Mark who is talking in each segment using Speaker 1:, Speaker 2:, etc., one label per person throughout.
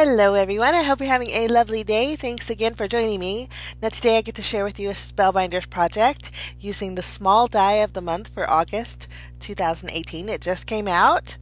Speaker 1: Hello everyone, I hope you're having a lovely day. Thanks again for joining me. Now today I get to share with you a Spellbinders project using the Small Die of the Month for August 2018. It just came out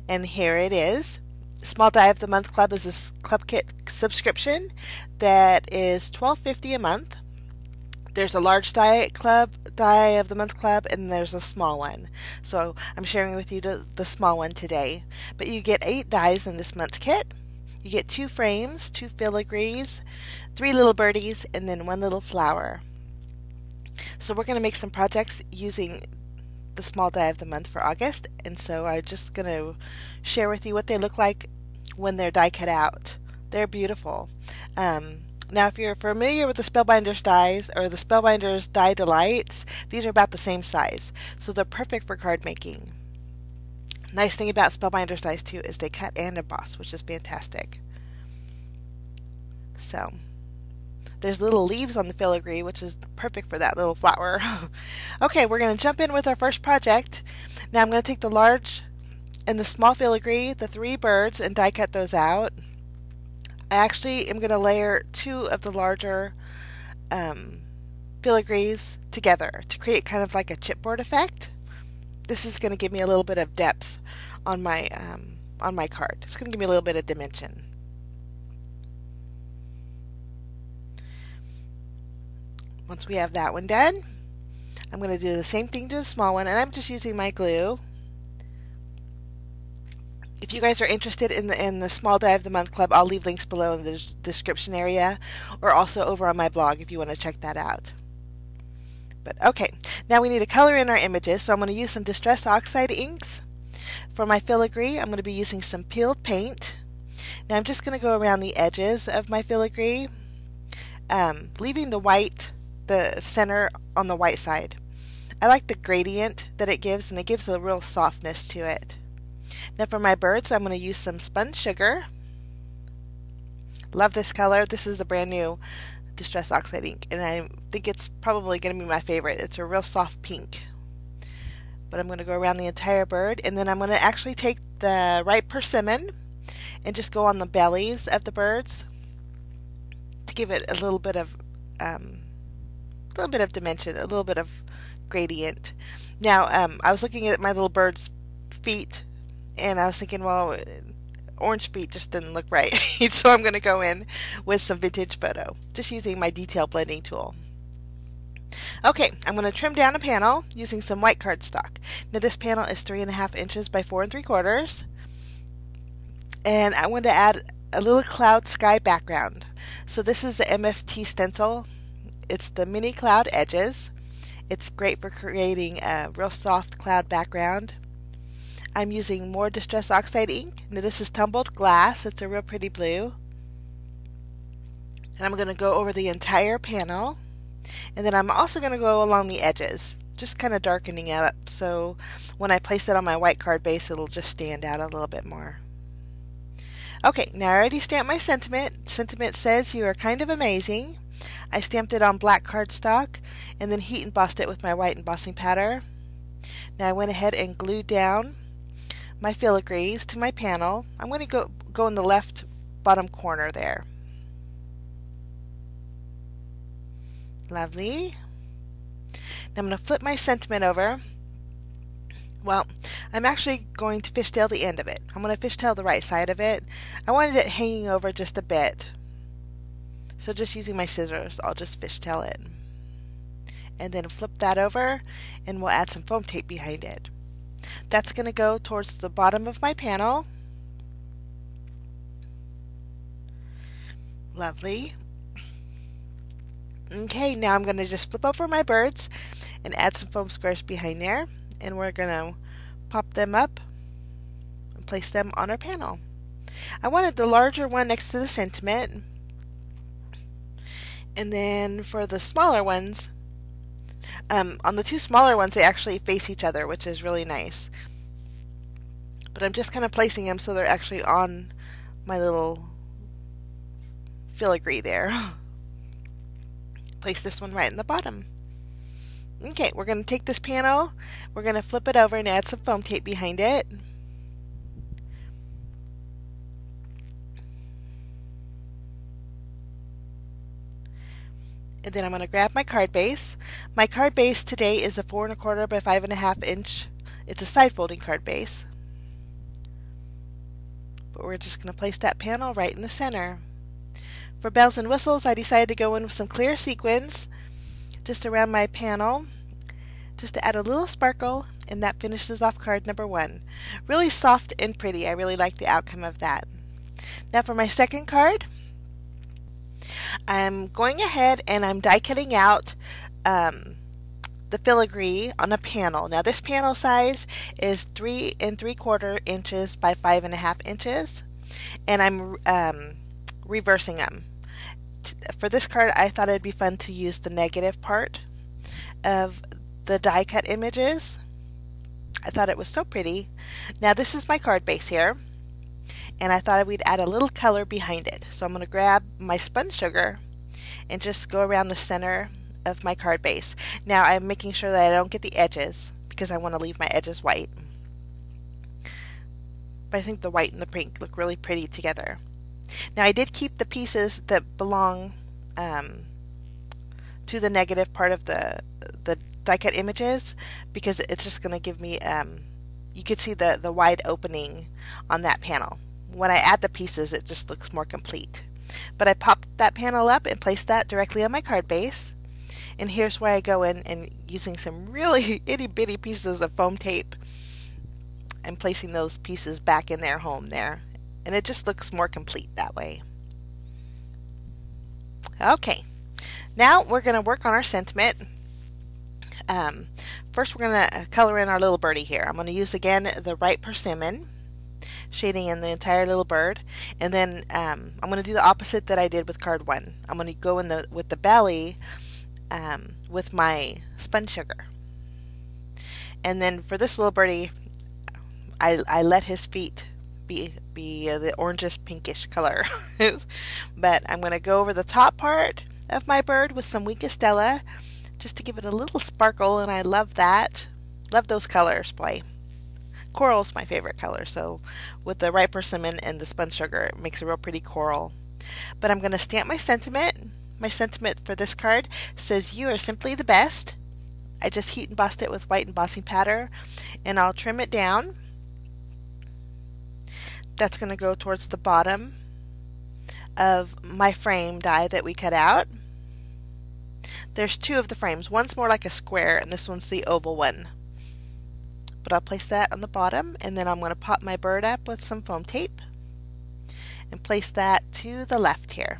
Speaker 1: and here it is. Small Die of the Month Club is a club kit subscription that is $12.50 a month. There's a large die of the month club, and there's a small one. So I'm sharing with you the small one today. But you get 8 dies in this month's kit. You get 2 frames, 2 filigrees, 3 little birdies, and then 1 little flower. So we're going to make some projects using the small die of the month for August, and so I'm just going to share with you what they look like when they're die cut out. They're beautiful. Now if you're familiar with the Spellbinders dies or the Spellbinders Die Delights, these are about the same size, so they're perfect for card making. Nice thing about Spellbinders dies too is they cut and emboss, which is fantastic. So there's little leaves on the filigree, which is perfect for that little flower. Okay, we're going to jump in with our first project. Now I'm going to take the large and the small filigree, the 3 birds, and die cut those out. I actually am going to layer 2 of the larger filigrees together to create kind of like a chipboard effect. This is going to give me a little bit of depth on my card. It's going to give me a little bit of dimension. Once we have that one done, I'm going to do the same thing to the small one, and I'm just using my glue. If you guys are interested in the Small Die of the Month Club, I'll leave links below in the description area, or also over on my blog if you want to check that out. But okay, now we need to color in our images, so I'm going to use some Distress Oxide inks. For my filigree, I'm going to be using some peeled paint. Now I'm just going to go around the edges of my filigree, leaving the center on the white side. I like the gradient that it gives, and it gives a real softness to it. Now for my birds, I'm going to use some spun sugar. Love this color. This is a brand new Distress Oxide ink, and I think it's probably going to be my favorite. It's a real soft pink. But I'm going to go around the entire bird, and then I'm going to actually take the ripe persimmon and just go on the bellies of the birds to give it a little bit of dimension, a little bit of gradient. Now I was looking at my little bird's feet, and I was thinking, well, orange feet just didn't look right. So I'm going to go in with some vintage photo, just using my detail blending tool. Okay, I'm going to trim down a panel using some white cardstock. Now this panel is 3.5 inches by 4 3/4, and I want to add a little cloud sky background. So this is the MFT stencil. It's the mini cloud edges. It's great for creating a real soft cloud background. I'm using more Distress Oxide ink. Now this is tumbled glass. It's a real pretty blue. And I'm going to go over the entire panel. And then I'm also going to go along the edges, just kind of darkening it up, so when I place it on my white card base, it'll just stand out a little bit more. Okay, now I already stamped my sentiment. Sentiment says, "You are kind of amazing." I stamped it on black cardstock and then heat embossed it with my white embossing powder. Now I went ahead and glued down my filigrees to my panel. I'm going to go in the left bottom corner there. Lovely. Now I'm going to flip my sentiment over. Well, I'm actually going to fishtail the end of it. I'm going to fishtail the right side of it. I wanted it hanging over just a bit. So just using my scissors, I'll just fishtail it. And then flip that over, and we'll add some foam tape behind it. That's going to go towards the bottom of my panel. Lovely. Okay, now I'm going to just flip over my birds and add some foam squares behind there, and we're going to pop them up and place them on our panel. I wanted the larger one next to the sentiment, and then for the smaller ones, on the 2 smaller ones, they actually face each other, which is really nice. But I'm just kind of placing them so they're actually on my little filigree there. Place this one right in the bottom. Okay, we're going to take this panel, we're going to flip it over and add some foam tape behind it. And then I'm going to grab my card base. My card base today is a 4 1/4 by 5 1/2 inch. It's a side folding card base. But we're just going to place that panel right in the center. For bells and whistles, I decided to go in with some clear sequins just around my panel, just to add a little sparkle, and that finishes off card number 1. Really soft and pretty. I really like the outcome of that. Now for my second card, I'm going ahead and I'm die cutting out the filigree on a panel. Now this panel size is 3 3/4 inches by 5 1/2 inches, and I'm reversing them. For this card, I thought it'd be fun to use the negative part of the die cut images. I thought it was so pretty. Now this is my card base here, and I thought we'd add a little color behind it. So I'm going to grab my spun sugar and just go around the center of my card base. Now I'm making sure that I don't get the edges because I want to leave my edges white. But I think the white and the pink look really pretty together. Now I did keep the pieces that belong to the negative part of the die cut images because it's just going to give me, you could see the wide opening on that panel. When I add the pieces, it just looks more complete. But I popped that panel up and placed that directly on my card base. And here's where I go in and using some really itty bitty pieces of foam tape and placing those pieces back in their home there. And it just looks more complete that way. Okay, now we're going to work on our sentiment. First we're going to color in our little birdie here. I'm going to use again the right persimmon, shading in the entire little bird, and then I'm going to do the opposite that I did with card 1. I'm going to go in with the belly with my spun sugar. And then for this little birdie, I let his feet be the orangish pinkish color. But I'm going to go over the top part of my bird with some Weak Estella just to give it a little sparkle, and I love that. Love those colors, boy. Coral's my favorite color, so with the right persimmon and the spun sugar, it makes a real pretty coral. But I'm going to stamp my sentiment. My sentiment for this card says, "You are simply the best." I just heat embossed it with white embossing powder, and I'll trim it down. That's going to go towards the bottom of my frame die that we cut out. There's 2 of the frames. One's more like a square, and this one's the oval one. But I'll place that on the bottom, and then I'm going to pop my bird up with some foam tape and place that to the left here.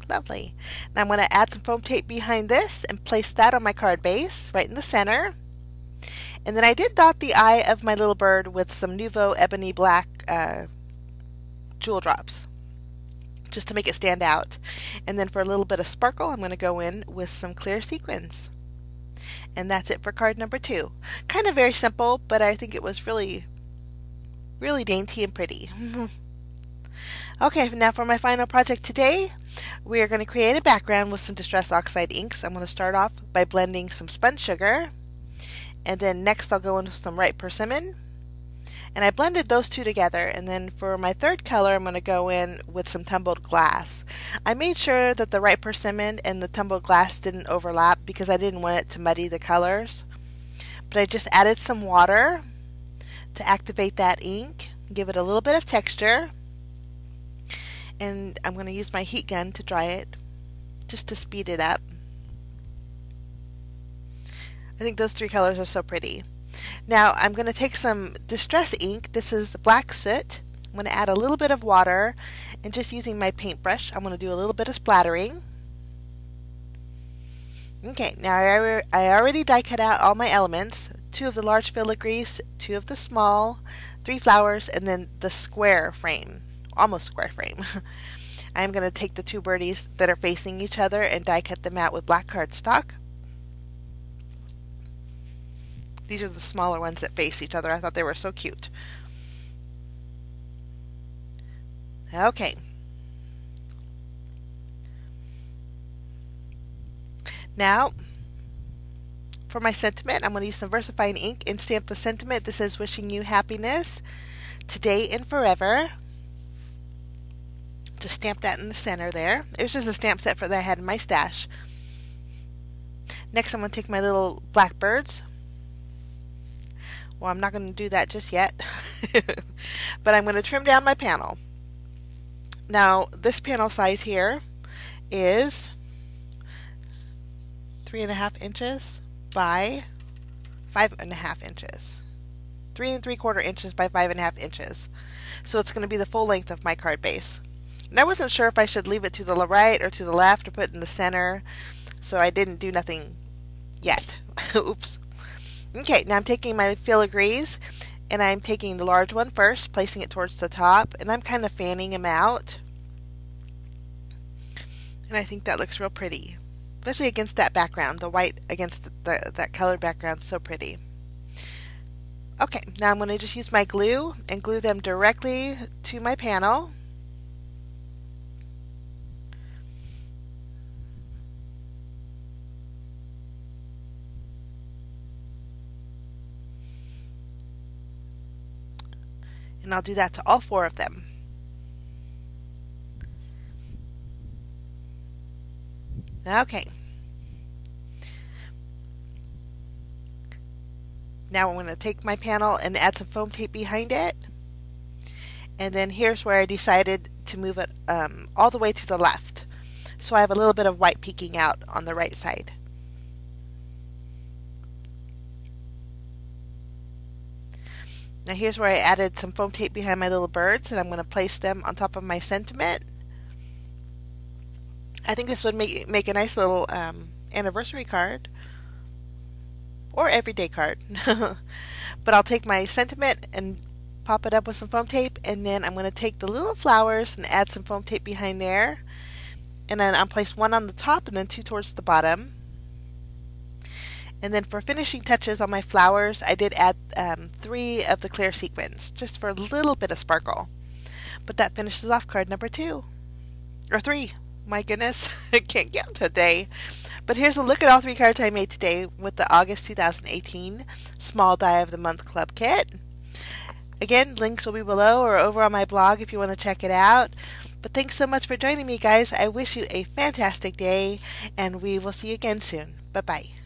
Speaker 1: Lovely. Now I'm going to add some foam tape behind this and place that on my card base right in the center. And then I did dot the eye of my little bird with some Nouveau Ebony Black jewel drops, just to make it stand out. And then for a little bit of sparkle, I'm going to go in with some clear sequins. And that's it for card number 2. Kind of very simple, but I think it was really, really dainty and pretty. Okay, now for my final project today, we are going to create a background with some Distress Oxide inks. I'm going to start off by blending some spun sugar, and then next I'll go in with some ripe persimmon. And I blended those 2 together, and then for my third color I'm going to go in with some tumbled glass. I made sure that the ripe persimmon and the tumbled glass didn't overlap because I didn't want it to muddy the colors. But I just added some water to activate that ink, give it a little bit of texture, and I'm going to use my heat gun to dry it just to speed it up. I think those 3 colors are so pretty. Now I'm going to take some distress ink. This is black soot. I'm going to add a little bit of water, and just using my paintbrush I'm going to do a little bit of splattering. Okay, now I already die cut out all my elements. 2 of the large filigrees, 2 of the small, 3 flowers, and then the square frame, almost square frame. I'm going to take the 2 birdies that are facing each other and die cut them out with black cardstock. These are the smaller ones that face each other. I thought they were so cute. Okay. Now, for my sentiment, I'm going to use some versafine ink and stamp the sentiment. This is "Wishing you happiness." Today and Forever. Just stamp that in the center there. It was just a stamp set that I had in my stash. Next I'm going to take my little blackbirds. Well, I'm not going to do that just yet. But I'm going to trim down my panel. Now, this panel size here is 3.5 inches by 5.5 inches. 3 3/4 inches by 5.5 inches. So it's going to be the full length of my card base. And I wasn't sure if I should leave it to the right or to the left or put it in the center, so I didn't do nothing yet. Oops. Okay, now I'm taking my filigrees, and I'm taking the large one first, placing it towards the top, and I'm kind of fanning them out. And I think that looks real pretty, especially against that background. The white against that colored background is so pretty. Okay, now I'm going to just use my glue and glue them directly to my panel. And I'll do that to all 4 of them. Okay. Now I'm going to take my panel and add some foam tape behind it. And then here's where I decided to move it all the way to the left. So I have a little bit of white peeking out on the right side. Now here's where I added some foam tape behind my little birds, and I'm going to place them on top of my sentiment. I think this would make a nice little anniversary card or everyday card. But I'll take my sentiment and pop it up with some foam tape, and then I'm going to take the little flowers and add some foam tape behind there, and then I'll place 1 on the top and then 2 towards the bottom. And then for finishing touches on my flowers, I did add 3 of the clear sequins, just for a little bit of sparkle. But that finishes off card number 2. Or 3. My goodness, I can't get today. But here's a look at all 3 cards I made today with the August 2018 Small Die of the Month Club Kit. Again, links will be below or over on my blog if you want to check it out. But thanks so much for joining me, guys. I wish you a fantastic day, and we will see you again soon. Bye-bye.